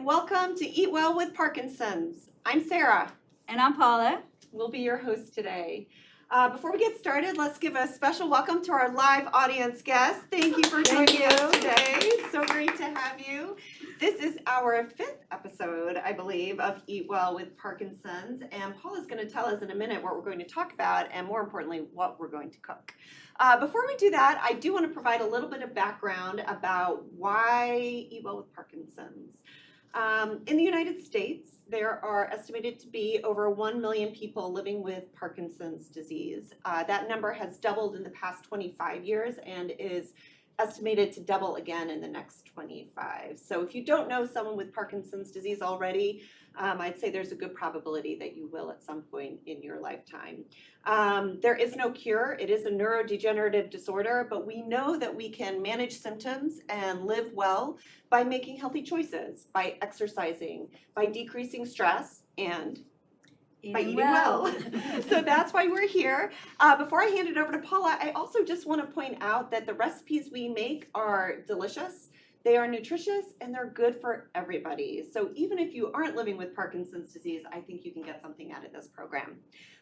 welcome to Eat Well with Parkinson's. I'm Sarah. And I'm Paula. We'll be your host today. Before we get started, let's give a special welcome to our live audience guests. Thank you for joining us today. So great to have you. This is our 5th episode, I believe, of Eat Well with Parkinson's. And Paula's going to tell us in a minute what we're going to talk about and, more importantly, what we're going to cook. Before we do that, I do want to provide a little bit of background about why Eat Well with Parkinson's. In the United States, there are estimated to be over 1 million people living with Parkinson's disease. That number has doubled in the past 25 years and is estimated to double again in the next 25. So if you don't know someone with Parkinson's disease already, I'd say there's a good probability that you will at some point in your lifetime. There is no cure. It is a neurodegenerative disorder, but we know that we can manage symptoms and live well by making healthy choices, by exercising, by decreasing stress, and by eating well. So that's why we're here. Before I hand it over to Paula, I also just want to point out that the recipes we make are delicious. They are nutritious and they're good for everybody. So even if you aren't living with Parkinson's disease, I think you can get something out of this program.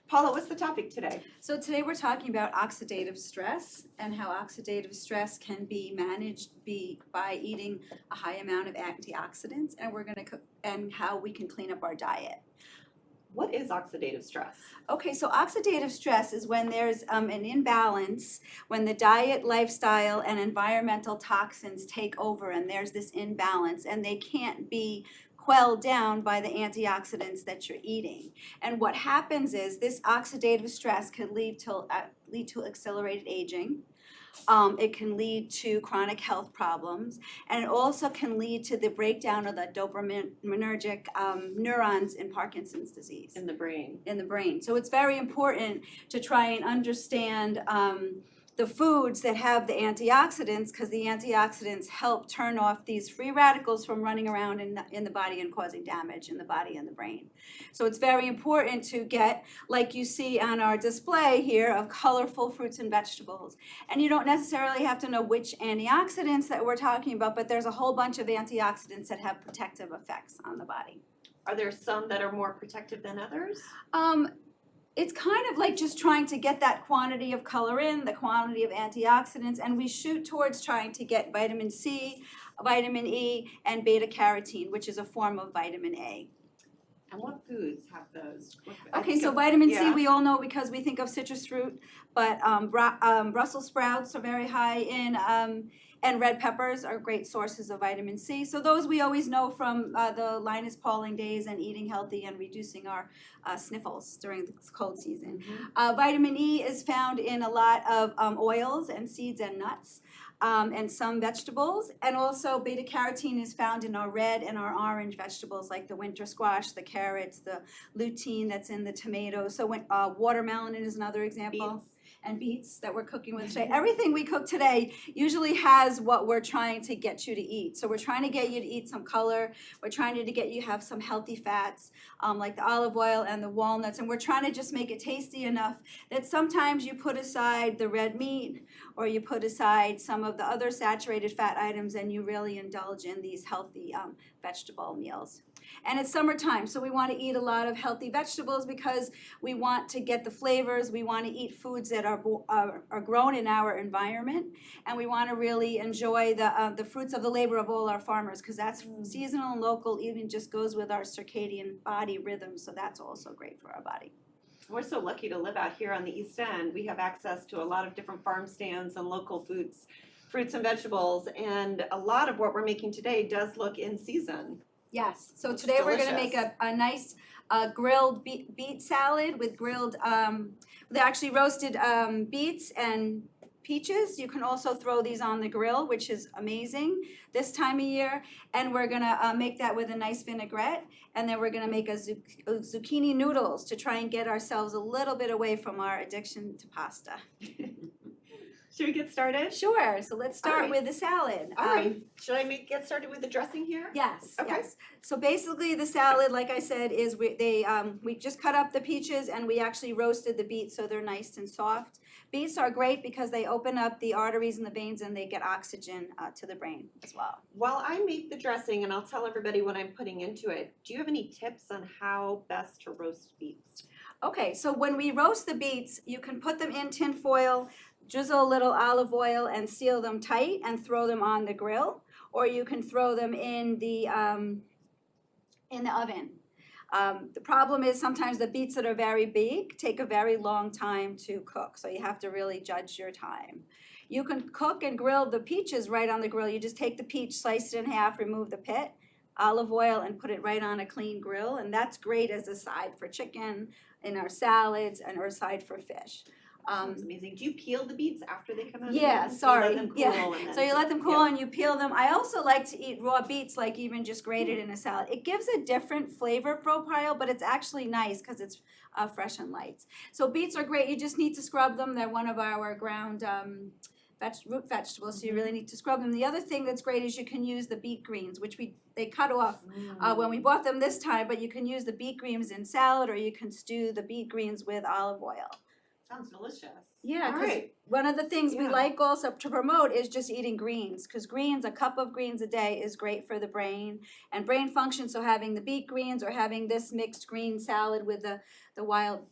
Paula, what's the topic today? So today we're talking about oxidative stress and how oxidative stress can be managed by eating a high amount of antioxidants, and we're going to cook and how we can clean up our diet. What is oxidative stress? Okay, so oxidative stress is when there's an imbalance, when the diet, lifestyle, and environmental toxins take over, and there's this imbalance, and they can't be quelled down by the antioxidants that you're eating. And what happens is this oxidative stress can lead to accelerated aging. It can lead to chronic health problems, and it also can lead to the breakdown of the dopaminergic neurons in Parkinson's disease. In the brain. In the brain. So it's very important to try and understand the foods that have the antioxidants, because the antioxidants help turn off these free radicals from running around in the body and causing damage in the body and the brain. So it's very important to get, like you see on our display here, of colorful fruits and vegetables. And you don't necessarily have to know which antioxidants that we're talking about, but there's a whole bunch of antioxidants that have protective effects on the body. Are there some that are more protective than others? It's kind of like just trying to get that quantity of color in, the quantity of antioxidants, and we shoot towards trying to get vitamin C, vitamin E, and beta carotene, which is a form of vitamin A. And what foods have those? Okay, so vitamin C we all know because we think of citrus fruit, but Brussels sprouts are very high in, and red peppers are great sources of vitamin C. So those we always know from the Linus Pauling days and eating healthy and reducing our sniffles during the cold season. Mm-hmm. Vitamin E is found in a lot of oils and seeds and nuts. And some vegetables, and also beta carotene is found in our red and our orange vegetables like the winter squash, the carrots, the lutein that's in the tomatoes. So watermelon is another example. Beets. And beets that we're cooking with today. Everything we cook today usually has what we're trying to get you to eat. So we're trying to get you to eat some color. We're trying to get you to have some healthy fats like the olive oil and the walnuts. And we're trying to just make it tasty enough that sometimes you put aside the red meat or you put aside some of the other saturated fat items and you really indulge in these healthy vegetable meals. And it's summertime, so we want to eat a lot of healthy vegetables because we want to get the flavors. We want to eat foods that are grown in our environment, and we want to really enjoy the fruits of the labor of all our farmers, because that's seasonal and local, even just goes with our circadian body rhythm, so that's also great for our body. We're so lucky to live out here on the East End. We have access to a lot of different farm stands and local fruits and vegetables, and a lot of what we're making today does look in season. Yes, so today we're going to make a nice grilled beet salad with grilled, with actually roasted beets and peaches. You can also throw these on the grill, which is amazing this time of year. And we're going to make that with a nice vinaigrette. And then we're going to make a zucchini noodles to try and get ourselves a little bit away from our addiction to pasta. Should we get started? Sure, so let's start right. with the salad. All right. Should I get started with the dressing here? Yes, Okay. yes. So basically the salad, like I said, is we just cut up the peaches and we actually roasted the beets so they're nice and soft. Beets are great because they open up the arteries and the veins and they get oxygen to the brain as well. While I make the dressing, and I'll tell everybody what I'm putting into it, do you have any tips on how best to roast beets? Okay, so when we roast the beets, you can put them in tin foil, drizzle a little olive oil and seal them tight and throw them on the grill, or you can throw them in the oven. The problem is sometimes the beets that are very big take a very long time to cook, so you have to really judge your time. You can cook and grill the peaches right on the grill. You just take the peach, slice it in half, remove the pit, olive oil, and put it right on a clean grill, and that's great as a side for chicken, in our salads, and or a side for fish. That's amazing. Do you peel the beets after they come out? Yeah, of the sorry. You let them cool Yeah. and then So you let them cool yeah. and you peel them. I also like to eat raw beets, like even just grated in a salad. It gives a different flavor profile, but it's actually nice because it's fresh and light. So beets are great. You just need to scrub them. They're one of our ground root vegetables, so you really need to scrub them. The other thing that's great is you can use the beet greens, which they cut off when we bought them this time, but you can use the beet greens in salad, or you can stew the beet greens with olive oil. Sounds delicious. Yeah, All because right. one of the things we Yeah. like also to promote is just eating greens, because greens, a cup of greens a day is great for the brain and brain function. So having the beet greens or having this mixed green salad with the wild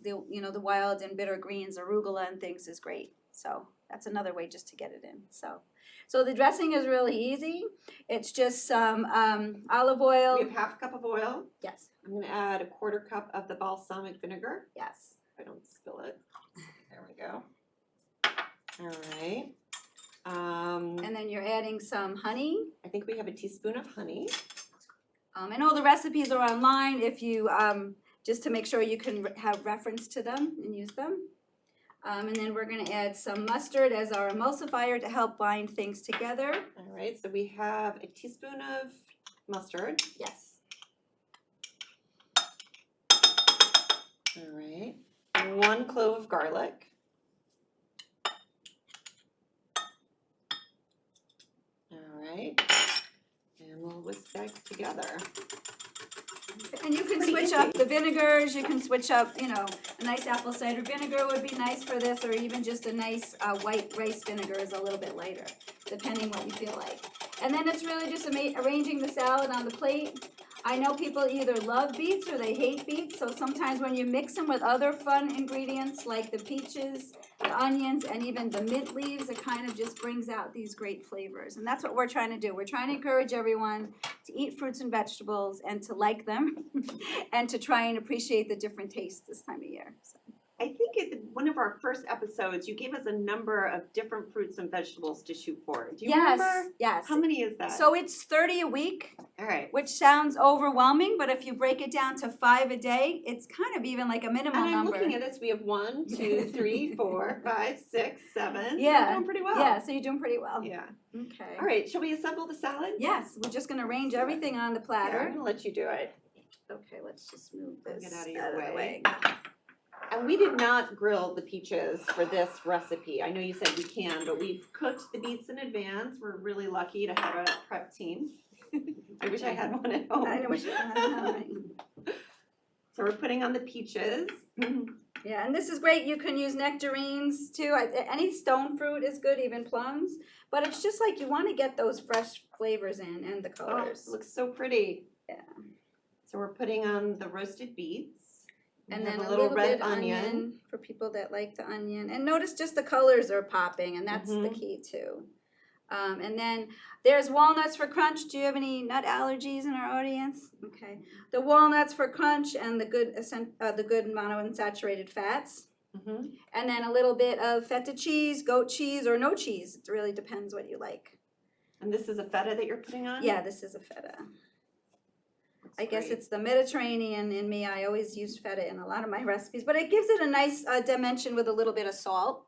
and bitter greens, arugula and things is great. So that's another way just to get it in. So the dressing is really easy. It's just some olive oil. We have half a cup of oil. Yes. I'm going to add a quarter cup of the balsamic vinegar. Yes. I don't spill it. There we go. All right. And then you're adding some honey. I think we have a teaspoon of honey. And all the recipes are online if you, just to make sure you can have reference to them and use them. And then we're going to add some mustard as our emulsifier to help bind things together. All right, so we have a teaspoon of mustard. Yes. All right, 1 clove of garlic. All right, and we'll whisk that together. And you can Pretty switch easy. up the vinegars, you can switch up, a nice apple cider vinegar would be nice for this, or even just a nice white rice vinegar is a little bit lighter, depending what you feel like. And then it's really just arranging the salad on the plate. I know people either love beets or they hate beets, so sometimes when you mix them with other fun ingredients like the peaches, the onions, and even the mint leaves, it kind of just brings out these great flavors. And that's what we're trying to do. We're trying to encourage everyone to eat fruits and vegetables and to like them and to try and appreciate the different tastes this time of year. So. I think in one of our first episodes, you gave us a number of different fruits and vegetables to shoot for. Do you remember? Yes. How many is that? So it's 30 a week, All right. which sounds overwhelming, but if you break it down to 5 a day, it's kind of even like a minimal And I'm number. looking at this. We have 1, 2, 3, 4, 5, 6, 7. Yeah. So we're doing pretty well. Yeah, so you're doing pretty well. Yeah. Okay. All right. Shall we assemble the salad? Yes, we're just gonna arrange everything on the Yeah, I'm platter. gonna let you do it. Okay, let's just move I'll this get out of your the way. And we did not grill the peaches for this recipe. I know you said we can, but we've cooked the beets in advance. We're really lucky to have a prep team. I wish I had one at home. I wish I had one. So we're putting on the peaches. Yeah, and this is great. You can use nectarines too. Any stone fruit is good, even plums. But it's just like you want to get those fresh flavors in and the Oh, colors. it looks so pretty. Yeah. So we're putting on the roasted beets. We And have then a little red bit onion for people that like the onion. And notice just the colors are popping, and that's the key too. And then there's walnuts for crunch. Do you have any nut allergies in our audience? Okay. The walnuts for crunch and the good monounsaturated fats. And then a little bit of feta cheese, goat cheese, or no cheese. It really depends what you like. And this is a feta that you're putting on? Yeah, this is a feta. I guess great. it's the Mediterranean in me. I always use feta in a lot of my recipes, but it gives it a nice dimension with a little bit of salt.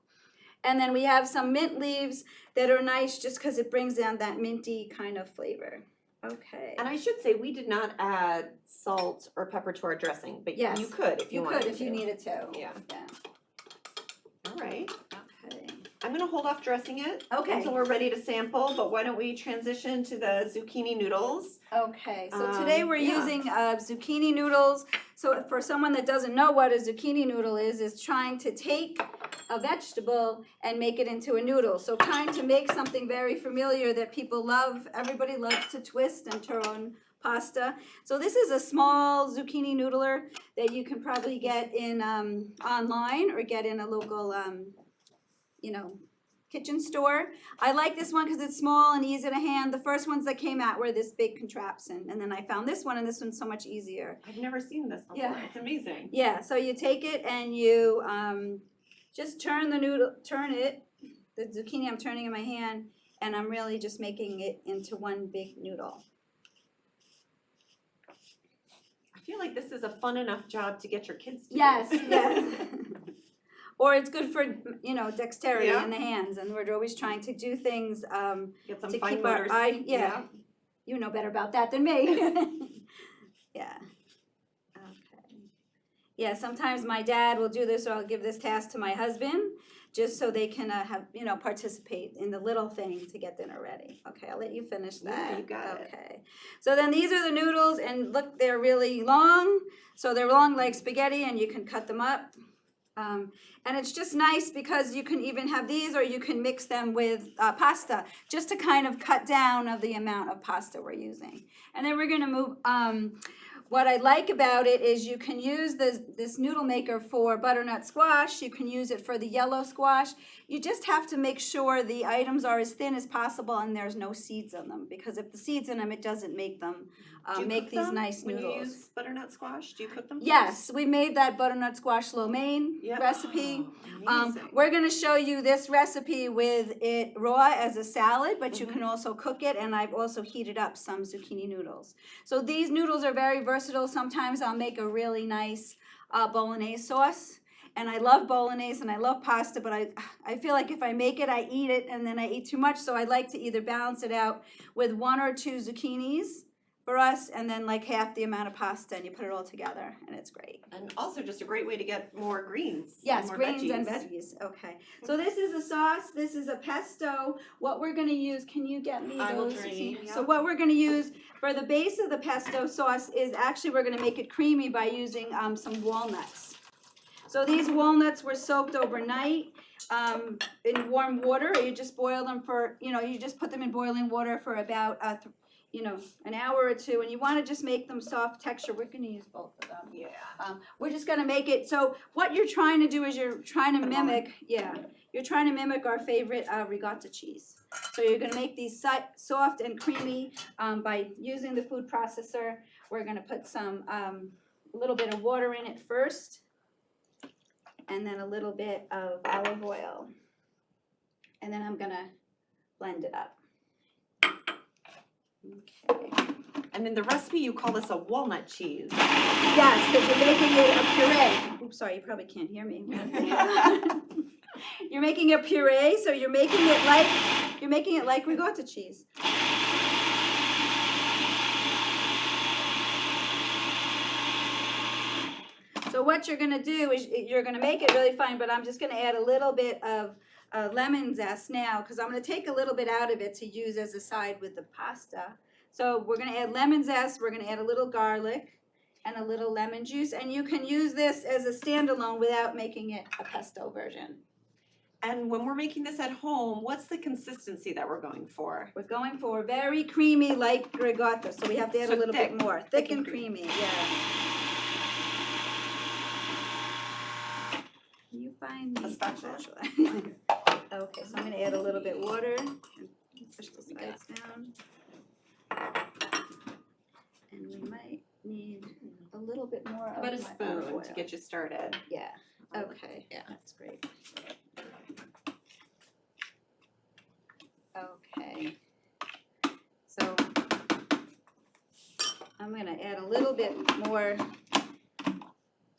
And then we have some mint leaves that are nice just because it brings down that minty kind of flavor. Okay. And I should say we did not add salt or pepper to our dressing, but Yes. you could if you wanted could if you to. needed to. Yeah. Yeah. All right. Okay. I'm gonna hold off dressing it Okay. until we're ready to sample, but why don't we transition to the zucchini noodles? Okay, so today we're yeah. using zucchini noodles. So for someone that doesn't know what a zucchini noodle is trying to take a vegetable and make it into a noodle. So trying to make something very familiar that people love. Everybody loves to twist and turn pasta. So this is a small zucchini noodler that you can probably get in online or get in a local, kitchen store. I like this one because it's small and easy to hand. The first ones that came out were this big contraption, and then I found this one, and this one's so much easier. I've never seen this before. Yeah. It's amazing. Yeah, so you take it and you just turn it, the zucchini I'm turning in my hand, and I'm really just making it into one big noodle. I feel like this is a fun enough job to get your kids to do. Yes, yes. Or it's good for, dexterity Yeah. in the hands, and we're always trying to do things Get some to fine keep our motor eye, yeah. You know better about that than me. Yeah. Okay. Yeah, sometimes my dad will do this, or I'll give this task to my husband, just so they can participate in the little thing to get dinner ready. Okay, I'll let you finish that. Yeah, you got it. Okay. So then these are the noodles, and look, they're really long. So they're long like spaghetti, and you can cut them up. And it's just nice because you can even have these, or you can mix them with pasta, just to kind of cut down of the amount of pasta we're using. And then we're gonna move, what I like about it is you can use this noodle maker for butternut squash, you can use it for the yellow squash. You just have to make sure the items are as thin as possible and there's no seeds in them, because if the seeds in them, it doesn't make them Do you make cook these them nice when noodles. you use butternut squash? Do you cook them? Yes, we made that butternut squash lo mein Yep. recipe. Oh, amazing. We're gonna show you this recipe with it raw as a salad, but you can also cook it, and I've also heated up some zucchini noodles. So these noodles are very versatile. Sometimes I'll make a really nice bolognese sauce. And I love bolognese and I love pasta, but I feel like if I make it, I eat it, and then I eat too much. So I like to either balance it out with 1 or 2 zucchinis for us, and then like half the amount of pasta, and you put it all together, and it's great. And also just a great way to get more greens. Yes, more greens and veggies. Okay. So this is a sauce. This is a pesto. What we're going to use, can you get me I will those? drain, So yeah. what we're going to use for the base of the pesto sauce is actually we're going to make it creamy by using some walnuts. So these walnuts were soaked overnight in warm water, or you just boil them for, you just put them in boiling water for about an hour or two, and you want to just make them soft texture. We're going to use both of them. Yeah. We're just going to make it, so what you're trying to do is you're trying to mimic our favorite ricotta cheese. So you're going to make these soft and creamy by using the food processor. We're going to put some, a little bit of water in it first, and then a little bit of olive oil. And then I'm going to blend it up. Okay. And in the recipe, you call this a walnut cheese. Yes, because you're making it a puree. Oops, sorry, you probably can't hear me. You're making a puree, so you're making it like ricotta cheese. So what you're gonna do is you're gonna make it really fine, but I'm just gonna add a little bit of lemon zest now, because I'm gonna take a little bit out of it to use as a side with the pasta. So we're gonna add lemon zest, we're gonna add a little garlic and a little lemon juice, and you can use this as a standalone without making it a pesto version. And when we're making this at home, what's the consistency that we're going for? We're going for very creamy like ricotta, so we have to add So a little thick. bit more. Thick and creamy, yeah. Can you find A the spatula? Okay, so I'm gonna add a little bit water and push the sides down. And we might need a little bit more How of about a my olive spoon oil. to get you started? Yeah, okay, Yeah. that's great. Okay. So I'm gonna add a little bit more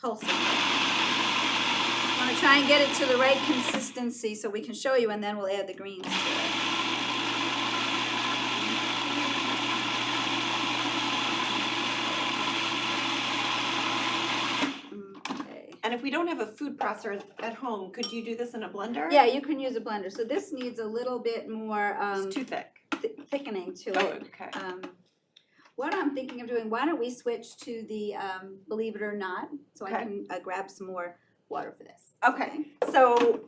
pulsing. I wanna try and get it to the right consistency so we can show you, and then we'll add the greens to it. Okay. And if we don't have a food processor at home, could you do this in a blender? Yeah, you can use a blender. So this needs a little bit more It's too thick. thickening to Oh, it. okay. What I'm thinking of doing, why don't we switch to the Believe It or Not, so I Okay. can grab some more water for this. Okay, so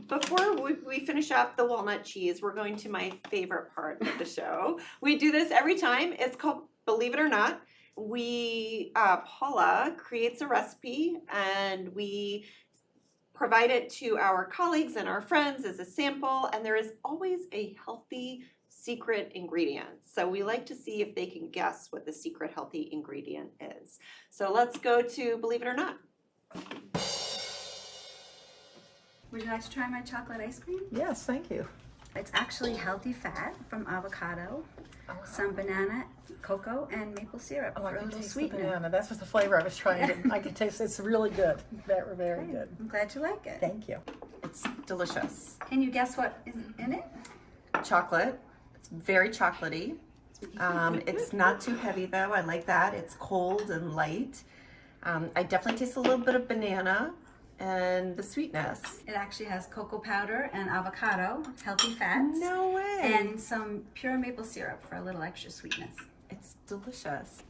before we finish up the walnut cheese, we're going to my favorite part of the show. We do this every time. It's called Believe It or Not. Paula creates a recipe and we provide it to our colleagues and our friends as a sample, and there is always a healthy secret ingredient. So we like to see if they can guess what the secret healthy ingredient is. So let's go to Believe It or Not. Would you like to try my chocolate ice cream? Yes, thank you. It's actually healthy fat from avocado, some banana, cocoa, and maple syrup Oh, for I a can little taste the sweetener. banana. That's what the flavor I was trying to. I can taste. It's really good. Very, very Okay, good. I'm glad you like it. Thank you. It's delicious. Can you guess what is in it? Chocolate. It's very chocolatey. It's not too heavy though. I like that. It's cold and light. I definitely taste a little bit of banana and the sweetness. It actually has cocoa powder and avocado, healthy fats, No way. and some pure maple syrup for a little extra sweetness. It's delicious.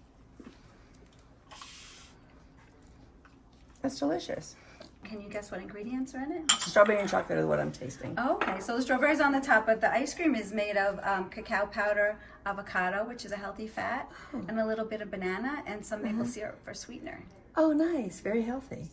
That's delicious. Can you guess what ingredients are in it? Strawberry and chocolate is what I'm tasting. Okay, so the strawberry's on the top, but the ice cream is made of cacao powder, avocado, which is a healthy fat, and a little bit of banana and some maple syrup for sweetener. Oh, nice. Very healthy.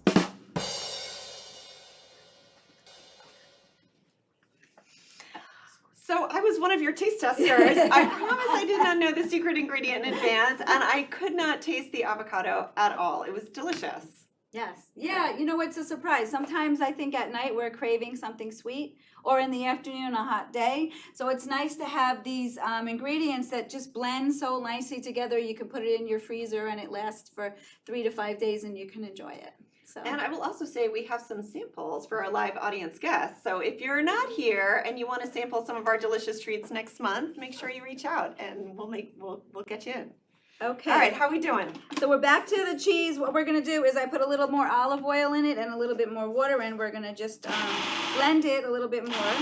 So I was one of your taste testers. I promise I did not know the secret ingredient in advance, and I could not taste the avocado at all. It was delicious. Yes. Yeah, you know, it's a surprise. Sometimes I think at night we're craving something sweet, or in the afternoon, a hot day. So it's nice to have these ingredients that just blend so nicely together. You can put it in your freezer and it lasts for 3 to 5 days and you can enjoy it. So. And I will also say we have some samples for our live audience guests. So if you're not here and you want to sample some of our delicious treats next month, make sure you reach out and we'll get you in. Okay. All right, how are we doing? So we're back to the cheese. What we're going to do is I put a little more olive oil in it and a little bit more water, and we're going to just blend it a little bit more.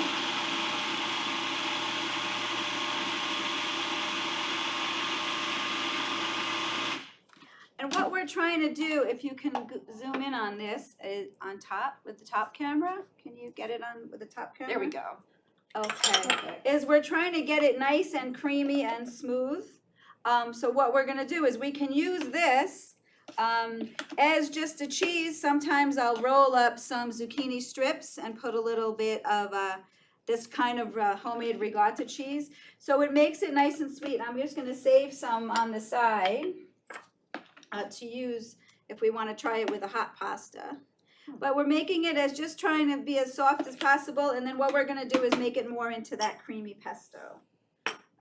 And what we're trying to do, if you can zoom in on this, is on top with the top camera. Can you get it on with the top camera? There we go. Okay. Is we're trying to get it nice and creamy and smooth. So what we're gonna do is we can use this as just a cheese. Sometimes I'll roll up some zucchini strips and put a little bit of this kind of homemade ricotta cheese. So it makes it nice and sweet. I'm just gonna save some on the side to use if we wanna try it with a hot pasta. But we're making it as just trying to be as soft as possible, and then what we're gonna do is make it more into that creamy pesto.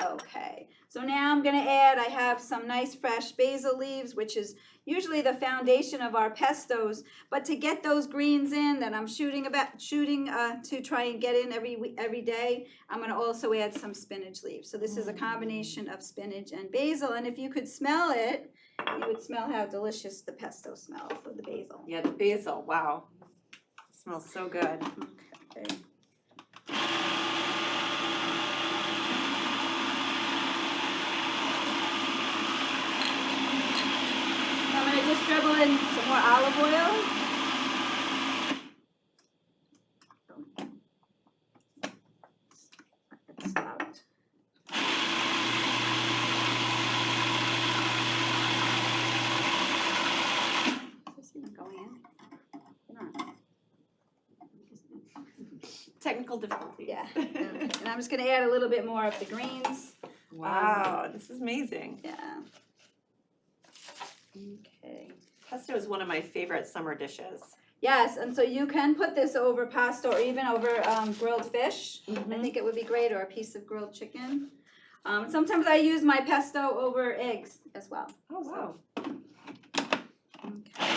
Okay, so now I'm gonna add, I have some nice fresh basil leaves, which is usually the foundation of our pestos, but to get those greens in that I'm shooting to try and get in every day, I'm gonna also add some spinach leaves. So this is a combination of spinach and basil, and if you could smell it, you would smell how delicious the pesto smells with the basil. Yeah, the basil, wow. It smells so good. Okay. I'm gonna just dribble in some more olive oil. It stopped. Is this going in? No. Technical difficulties. Yeah. And I'm just gonna add a little bit more of the greens. Wow, this is amazing. Yeah. Okay. Pesto is one of my favorite summer dishes. Yes, and so you can put this over pasta or even over grilled fish. I think it would be great, or a piece of grilled chicken. Sometimes I use my pesto over eggs as well. Oh, wow. Okay.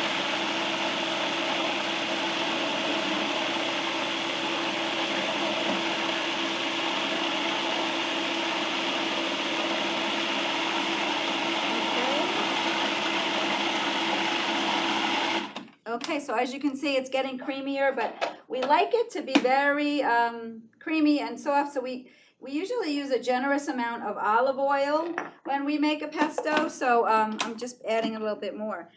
Okay, so as you can see, it's getting creamier, but we like it to be very creamy and soft, so we usually use a generous amount of olive oil when we make a pesto, so I'm just adding a little bit more.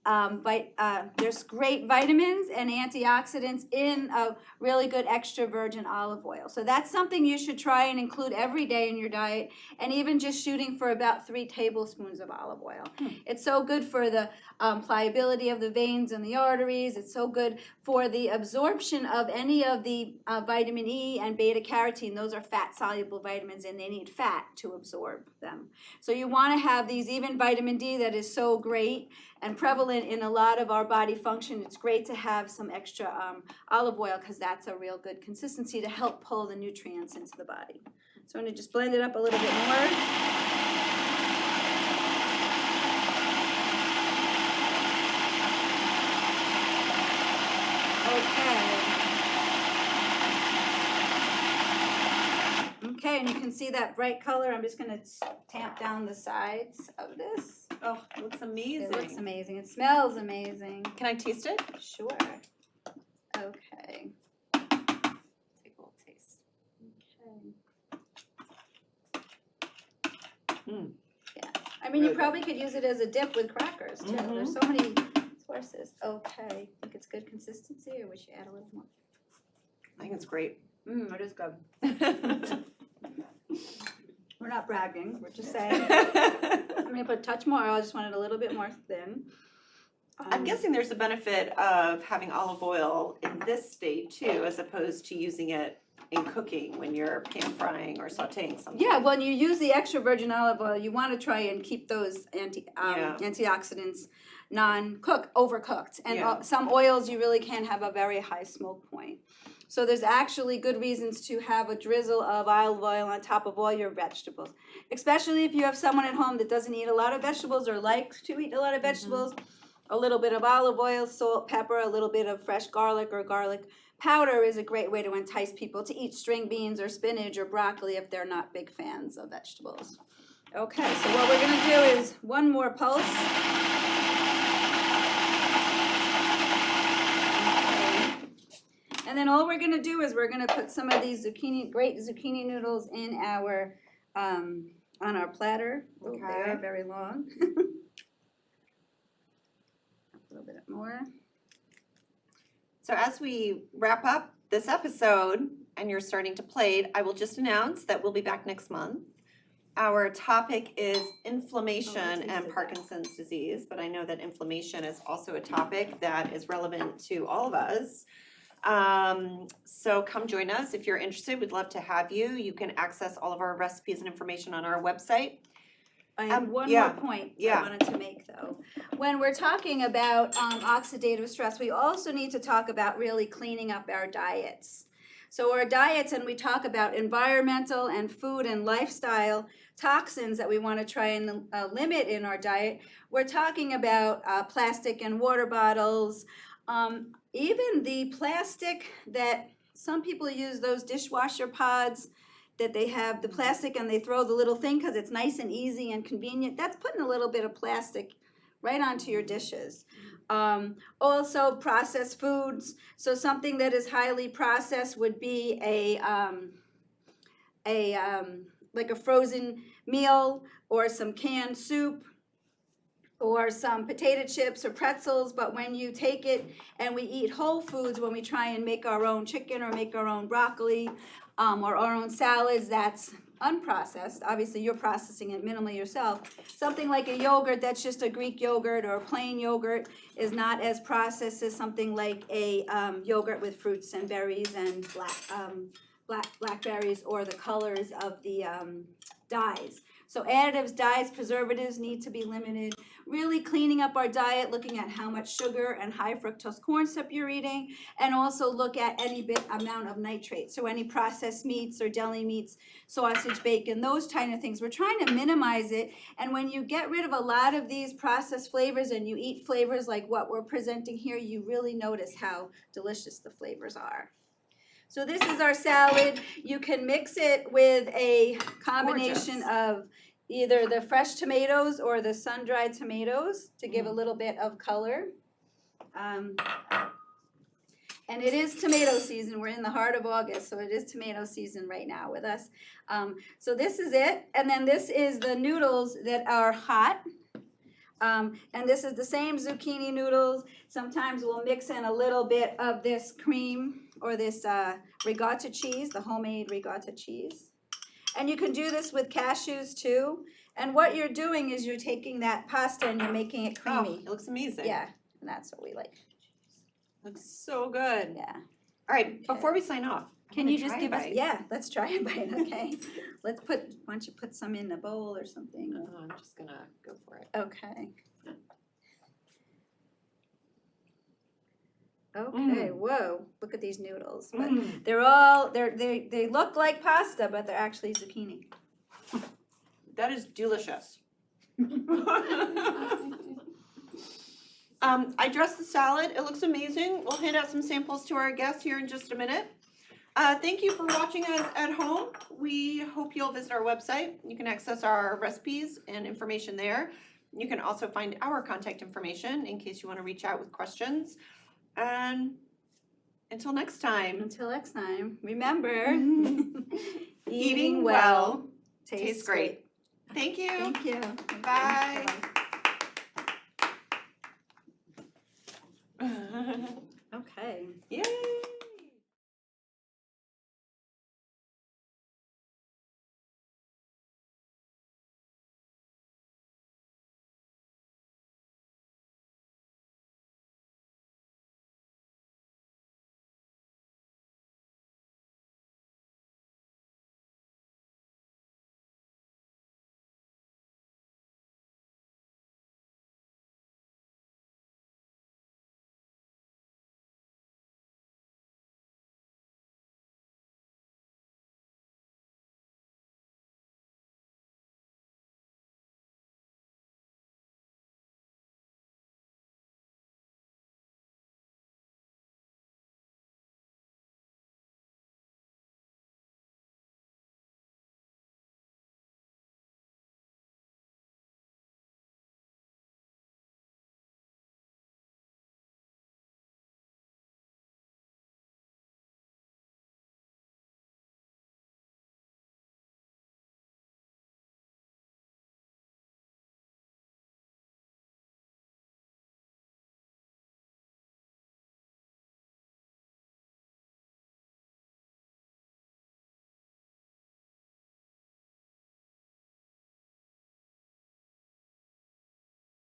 There's great vitamins and antioxidants in a really good extra virgin olive oil. So that's something you should try and include every day in your diet, and even just shooting for about 3 tablespoons of olive oil. It's so good for the pliability of the veins and the arteries. It's so good for the absorption of any of the vitamin E and beta carotene. Those are fat-soluble vitamins, and they need fat to absorb them. So you want to have these, even vitamin D that is so great and prevalent in a lot of our body function. It's great to have some extra olive oil because that's a real good consistency to help pull the nutrients into the body. So I'm going to just blend it up a little bit more. Okay, and you can see that bright color. I'm just going to tamp down the sides of this. Oh, it looks amazing. It looks amazing. It smells amazing. Can I taste it? Sure. Okay. Take a little taste. Okay. Yeah. I mean, you probably could use it as a dip with crackers too. There's so many sources. Okay. Think it's good consistency, or we should add a little more? I think it's great. It is good. We're not bragging. We're just saying. I'm going to put a touch more. I just want it a little bit more thin. I'm guessing there's a benefit of having olive oil in this state too, as opposed to using it in cooking when you're pan frying or sauteing something. Yeah, when you use the extra virgin olive oil, you want to try and keep those antioxidants overcooked. And some oils you really can have a very high smoke point. So there's actually good reasons to have a drizzle of olive oil on top of all your vegetables, especially if you have someone at home that doesn't eat a lot of vegetables or likes to eat a lot of vegetables. A little bit of olive oil, salt, pepper, a little bit of fresh garlic or garlic powder is a great way to entice people to eat string beans or spinach or broccoli if they're not big fans of vegetables. Okay, so what we're going to do is one more pulse. And then all we're going to do is we're going to put some of these great zucchini noodles in our on our platter. Okay. They are very long. A little bit more. So as we wrap up this episode and you're starting to plate, I will just announce that we'll be back next month. Our topic is inflammation and Parkinson's disease, but I know that inflammation is also a topic that is relevant to all of us. So come join us if you're interested. We'd love to have you. You can access all of our recipes and information on our website. I have one more point I wanted to make though. When we're talking about oxidative stress, we also need to talk about really cleaning up our diets. So our diets, and we talk about environmental and food and lifestyle toxins that we want to try and limit in our diet. We're talking about plastic and water bottles, even the plastic that some people use, those dishwasher pods that they have the plastic and they throw the little thing because it's nice and easy and convenient. That's putting a little bit of plastic right onto your dishes. Also processed foods. So something that is highly processed would be like a frozen meal or some canned soup or some potato chips or pretzels, but when you take it and we eat whole foods, when we try and make our own chicken or make our own broccoli or our own salads, that's unprocessed. Obviously, you're processing it minimally yourself. Something like a yogurt that's just a Greek yogurt or a plain yogurt is not as processed as something like a yogurt with fruits and berries and blackberries or the colors of the dyes. So additives, dyes, preservatives need to be limited. Really cleaning up our diet, looking at how much sugar and high fructose corn syrup you're eating, and also look at any amount of nitrate. So any processed meats or deli meats, sausage, bacon, those kind of things. We're trying to minimize it. And when you get rid of a lot of these processed flavors and you eat flavors like what we're presenting here, you really notice how delicious the flavors are. So this is our salad. You can mix it with a combination of either the fresh tomatoes or the sun-dried tomatoes to give a little bit of color. And it is tomato season. We're in the heart of August, so it is tomato season right now with us. So this is it. And then this is the noodles that are hot. And this is the same zucchini noodles. Sometimes we'll mix in a little bit of this cream or this ricotta cheese, the homemade ricotta cheese. And you can do this with cashews too. And what you're doing is you're taking that pasta and you're making it Oh, creamy. it looks amazing. Yeah, and that's what we like. Looks so good. Yeah. All right, before we sign off, Can I'm you gonna just try give a us? bite. Yeah, let's try a bite. Okay. Why don't you put some in a bowl or something? Oh, I'm just gonna go for it. Okay. Okay. Whoa! Look at these noodles. But they're all they look like pasta, but they're actually zucchini. That is delicious. I dressed the salad. It looks amazing. We'll hand out some samples to our guests here in just a minute. Thank you for watching us at home. We hope you'll visit our website. You can access our recipes and information there. You can also find our contact information in case you want to reach out with questions. And until next time, Until next time, remember, eating well tastes tastes great. Thank you. Thank you. Bye. Okay. Yeah.